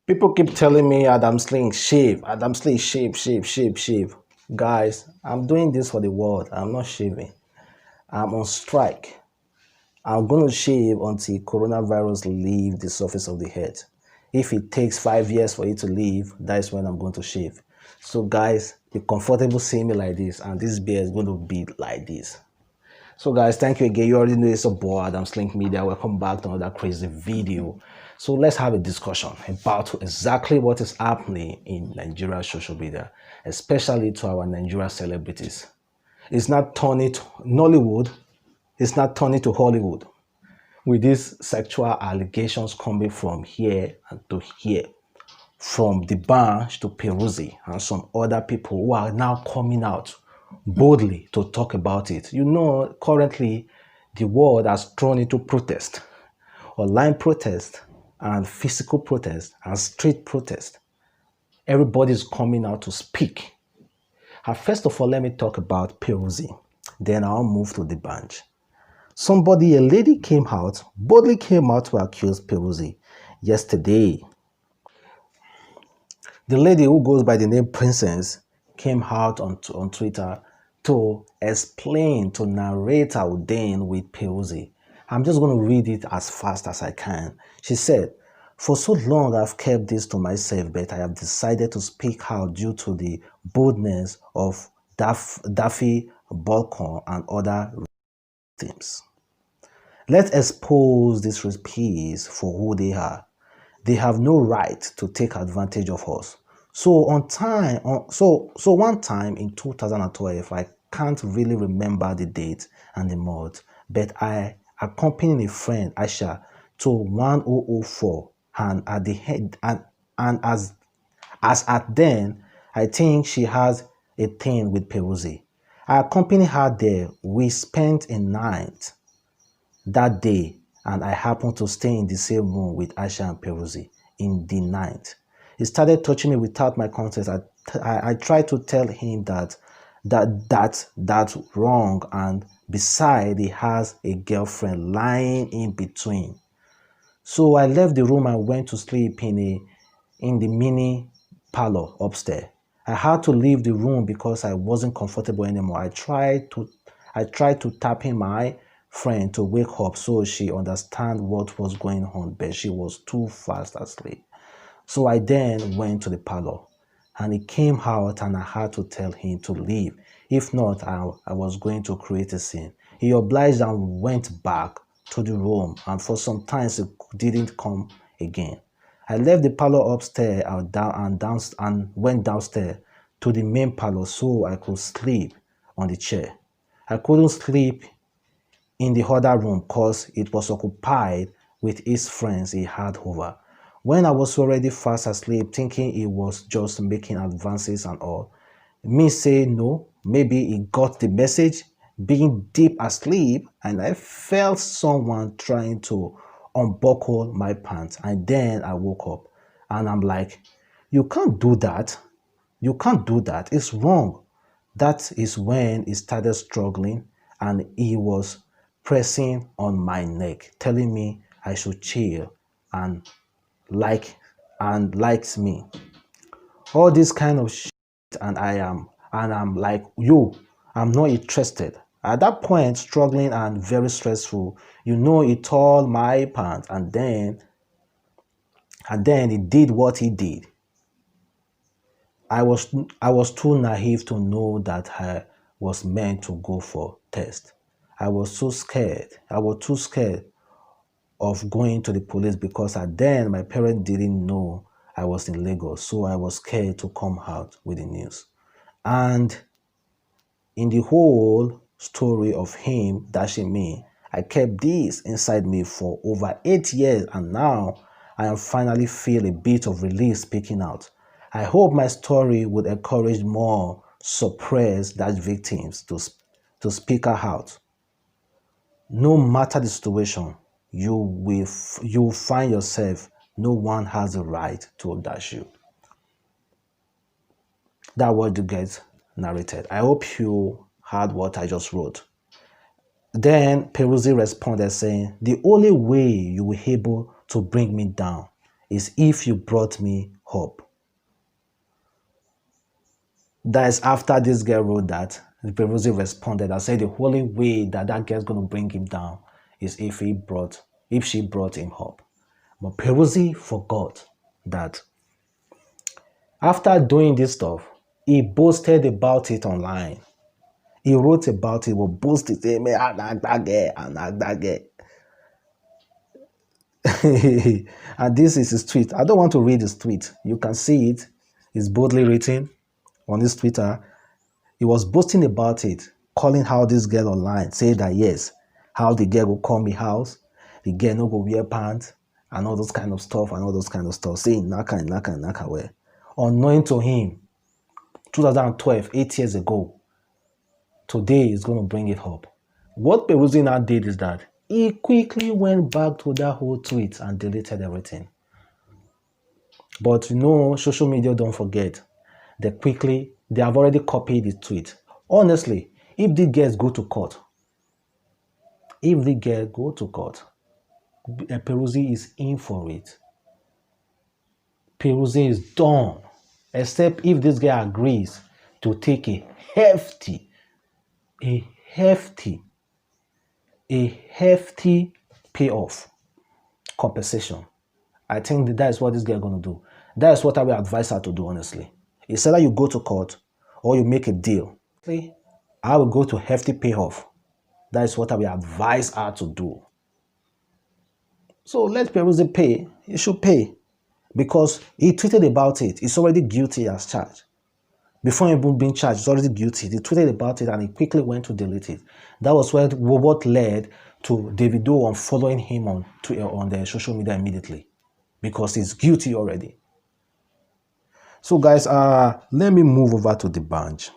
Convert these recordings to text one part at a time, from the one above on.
People keep telling me Adamslink shave, Adamslink shave, shave, shave, shave. Guys, I'm doing this for the world. I'm not shaving. I'm on strike. I'm going to shave until coronavirus leave the surface of the head. If it takes 5 years for it to leave, that's when I'm going to shave. So guys, be comfortable seeing me like this, and this beard is going to be like this. So guys, thank you again. You already know it's a boy, Adamslink Media. Welcome back to another crazy video. So let's have a discussion about exactly what is happening in Nigeria social media, especially to our Nigeria celebrities. It's not turning to Nollywood, it's not turning to Hollywood with these sexual allegations coming from here and to here, from Dbanj to Peruzzi and some other people who are now coming out boldly to talk about it. You know, currently the world has thrown into protest, online protest and physical protest and street protest. Everybody's coming out to speak. First of all, let me talk about Peruzzi. Then I'll move to Dbanj. A lady boldly came out to accuse Peruzzi yesterday. The lady who goes by the name Princess came out on Twitter to explain, to narrate her ordain with Peruzzi. I'm just going to read it as fast as I can. She said, "For so long I've kept this to myself, but I have decided to speak out due to the boldness of Daffy Balcon and other victims. Let's expose these recipes for who they are. They have no right to take advantage of us. So one time in 2012, I can't really remember the date and the month, but I accompanied a friend, Aisha, to 1004, and at the head and as at then, I think she has a thing with Peruzzi. I accompanied her there. We spent a night that day, and I happened to stay in the same room with Aisha and Peruzzi in the night. He started touching me without my consent. I tried to tell him that's wrong, and beside he has a girlfriend lying in between. So I left the room and went to sleep in the mini parlor upstairs. I had to leave the room because I wasn't comfortable anymore. I tried to tap in my friend to wake up so she understand what was going on, but she was too fast asleep. So I then went to the parlor, and he came out and I had to tell him to leave. If not, I was going to create a scene. He obliged and went back to the room, and for some time he didn't come again. I left the parlor upstairs and went downstairs to the main parlor so I could sleep on the chair. I couldn't sleep in the other room because it was occupied with his friends he had over. When I was already fast asleep, thinking he was just making advances and all, me say no, maybe he got the message, being deep asleep, and I felt someone trying to unbuckle my pants, and then I woke up and I'm like, you can't do that. You can't do that. It's wrong. That is when he started struggling and he was pressing on my neck, telling me I should chill and like likes me. All this kind of shit, and I'm like, yo, I'm not interested. At that point, struggling and very stressful, he tore my pants, and then he did what he did. I was too naive to know that I was meant to go for test. I was so scared. I was too scared of going to the police because at then my parents didn't know I was in Lagos, so I was scared to come out with the news. And in the whole story of him dashing me, I kept this inside me for over 8 years, and now I am finally feel a bit of relief speaking out. I hope my story would encourage more suppressed that victims to speak out. No matter the situation, you will find yourself. No one has the right to dash you. That what you get narrated. I hope you heard what I just wrote. Then Peruzzi responded saying, "The only way you were able to bring me down is if you brought me hope. That is after this girl wrote that, Peruzzi responded and said the only way that that girl's going to bring him down is if she brought him hope. But Peruzzi forgot that after doing this stuff, he boasted about it online. He wrote about it, but boasted, say, "Me, I like that girl, I like that girl." And this is his tweet. I don't want to read his tweet. You can see it. It's boldly written on his Twitter. He was boasting about it, calling how this girl online, saying that yes, how the girl will come me house, the girl no go wear pants, and all those kind of stuff, saying naka where. Unknowing to him, 2012, 8 years ago, today is going to bring it up. What Peruzzi now did is that he quickly went back to that whole tweet and deleted everything. But you know, social media don't forget. They have already copied the tweet. Honestly, if the girls go to court, Peruzzi is in for it. Peruzzi is done. Except if this guy agrees to take a hefty payoff compensation. I think that is what this guy is going to do. That is what I will advise her to do, honestly. It's either you go to court or you make a deal. I will go to hefty payoff. That is what I will advise her to do. So let Peruzzi pay. He should pay. Because he tweeted about it. He's already guilty as charged. Before even being charged, he's already guilty. He tweeted about it and he quickly went to delete it. That was what led to Davido unfollowing him on the social media immediately. Because he's guilty already. So guys, let me move over to Dbanj.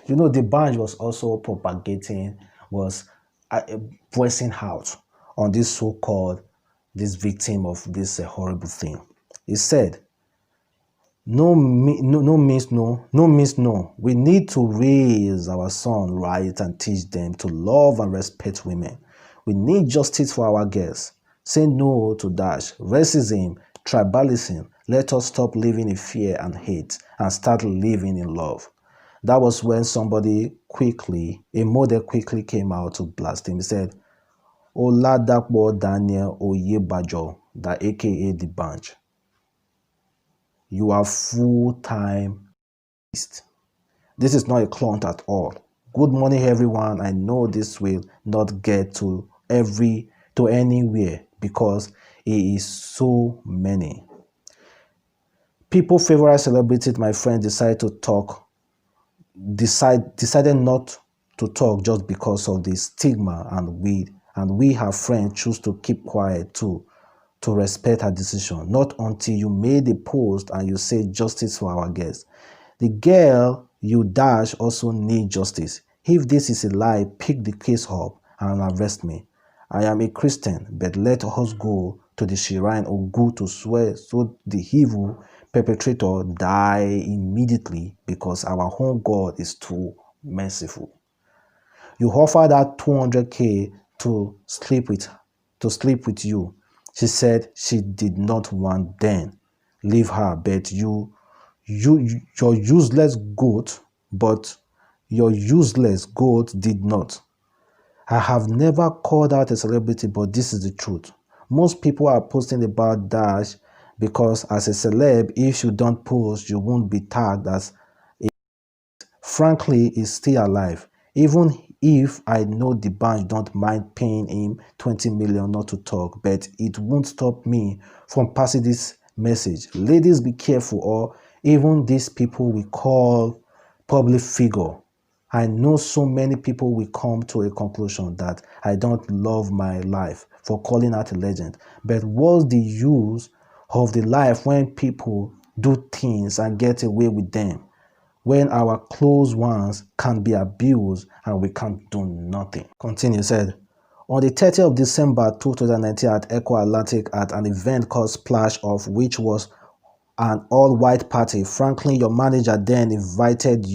You know, Dbanj was also voicing out on this this victim of this horrible thing. He said, no means no. We need to raise our son right and teach them to love and respect women. We need justice for our girls. Say no to dash, racism, tribalism. Let us stop living in fear and hate and start living in love. That was when a model quickly came out to blast him. He said, Oladapo Daniel Oyebajo, that aka Dbanj. You are full-time. This is not a clown at all. Good morning, everyone. I know this will not get to anywhere because it is so many. People favorite celebrities, my friend, decided not to talk just because of the stigma, and we her friends choose to keep quiet too, to respect her decision. Not until you made a post and you say justice for our guests. The girl you dash also need justice. If this is a lie, pick the case up and arrest me. I am a Christian, but let us go to the shrine or go to swear so the evil perpetrator die immediately, because our own God is too merciful. You offer that 200K to sleep with you. She said she did not want then. Leave her, but your useless goat did not. I have never called out a celebrity, but this is the truth. Most people are posting about Dash because as a celeb, if you don't post, you won't be tagged as a... Frankly, he's still alive. Even if I know Dbanj don't mind paying him 20 million not to talk, but it won't stop me from passing this message. Ladies, be careful, or even these people we call public figure. I know so many people will come to a conclusion that I don't love my life for calling out a legend. But what's the use of the life when people do things and get away with them? When our close ones can be abused and we can't do nothing. Continue, said, on the 30th of December 2019 at Echo Atlantic at an event called Splash Off, which was an all-white party. Frankly, your manager then invited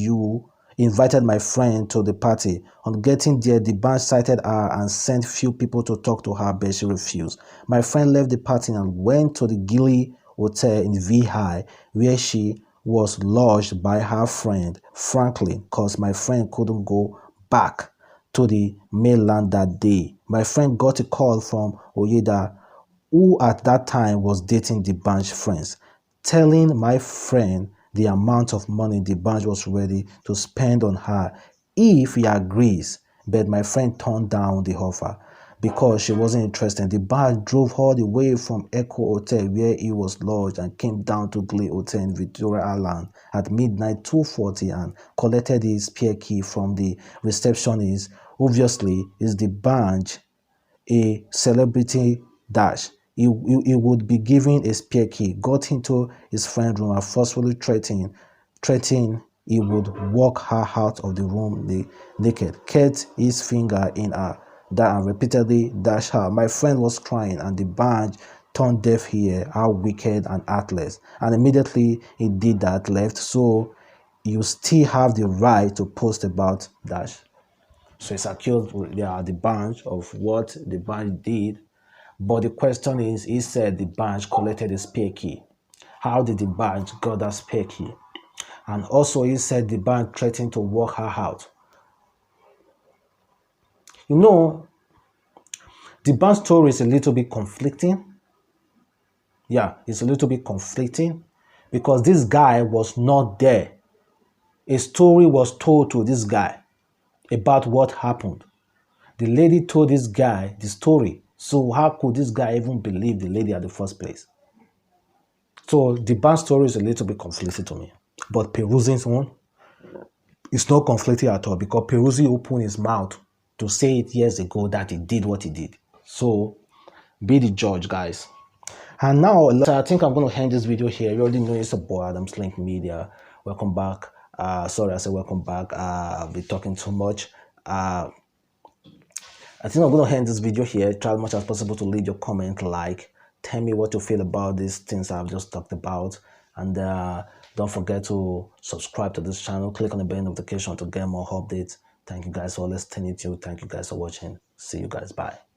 my friend to the party. On getting there, the band cited her and sent few people to talk to her, but she refused. My friend left the party and went to the gilly hotel in VI, where she was lodged by her friend Franklin, because my friend couldn't go back to the mainland that day. My friend got a call from Oyeda, who at that time was dating Dbanj friends, telling my friend the amount of money Dbanj was ready to spend on her if he agrees. But my friend turned down the offer because she wasn't interested. Dbanj drove all the way from Echo Hotel where he was lodged and came down to Glee Hotel in Victoria Island at midnight 2:40 and collected his spare key from the receptionist. Obviously, it's Dbanj, a celebrity dash. He would be given a spare key, got into his friend's room and forcefully threatened he would walk her out of the room naked, kept his finger in her that and repeatedly dashed her. My friend was crying and Dbanj turned deaf ear, how wicked and heartless. And immediately he did that, left. So you still have the right to post about Dash. So it's accused Dbanj of what Dbanj did. But the question is, he said Dbanj collected the spare key. How did Dbanj got that spare key? And also he said Dbanj threatened to walk her out. You know, Dbanj's story is a little bit conflicting. Yeah, it's a little bit conflicting because this guy was not there. A story was told to this guy about what happened. The lady told this guy the story. So how could this guy even believe the lady at the first place? So Dbanj's story is a little bit conflicting to me. But Peruzzi's one, it's not conflicting at all because Peruzzi opened his mouth to say it years ago that he did what he did. So be the judge, guys. And now, I think I'm going to end this video here. You already know it's a boy, Adamslink Media. Welcome back. Sorry, I said welcome back. I've been talking too much. I think I'm going to end this video here. Try as much as possible to leave your comment, like, tell me what you feel about these things I've just talked about. And don't forget to subscribe to this channel. Click on the bell notification to get more updates. Thank you guys for listening to. Thank you guys for watching. See you guys. Bye.